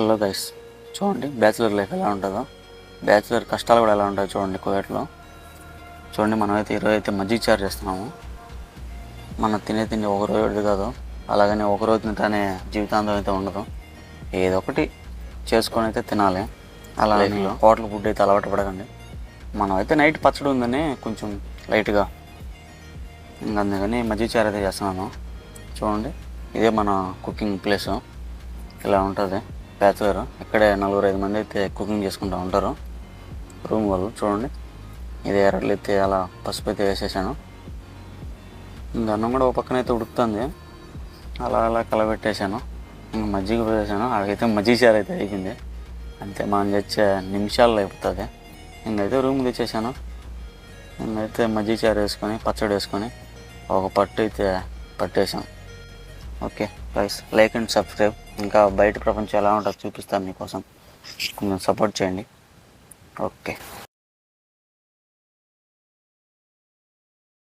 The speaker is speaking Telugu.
హలో గైస్, చూడండి బ్యాచిలర్ లైఫ్ ఎలా ఉంటుందో, బ్యాచిలర్ కష్టాలు కూడా ఎలా ఉంటాయో చూడండి. కువైట్లో చూడండి, మనమైతే ఈరోజు అయితే మజ్జిగ చారు చేస్తున్నాము. మనం తిండి ఒక రోజు కాదు, అలాగని ఒక రోజు తింటానే జీవితాంతం అయితే ఉండదు. ఏదో ఒకటి చేసుకొని అయితే తినాలి. అలాగే హోటల్ ఫుడ్ అయితే అలవాటు పడకండి. మనం అయితే నైట్ పచ్చడి ఉందని కొంచెం లైట్గా ఇంకా అందుకని మజ్జిగ చారు అయితే చేస్తున్నాను. చూడండి, ఇదే మన కుకింగ్ ప్లేసు. ఇలా ఉంటుంది బ్యాచులర్. ఇక్కడే 4-5 మంది అయితే కుకింగ్ చేసుకుంటూ ఉంటారు రూమ్ వాళ్ళు. చూడండి, ఇది ఎర్రలు అయితే అలా పసుపు అయితే వేసేసాను. ఇంకా అన్నం కూడా ఒక పక్కన అయితే ఉడుకుతుంది, అలా అలా కలబెట్టేసాను. ఇంకా మజ్జిగ వేసాను. అక్కడైతే మజ్జిగ చారు అయితే అయిపోయింది. అంతే, మనం తెచ్చే నిమిషాల్లో అయిపోతుంది. ఇంకైతే రూమ్ తెచ్చేసాను. ఇంకైతే మజ్జిగ చారు వేసుకొని పచ్చడి వేసుకొని ఒక పట్టు అయితే పట్టేసాం. Okay guys, like and subscribe. ఇంకా బయట ప్రపంచం ఎలా ఉంటుందో చూపిస్తాను మీకోసం, కొంచెం సపోర్ట్ చేయండి. ఓకే.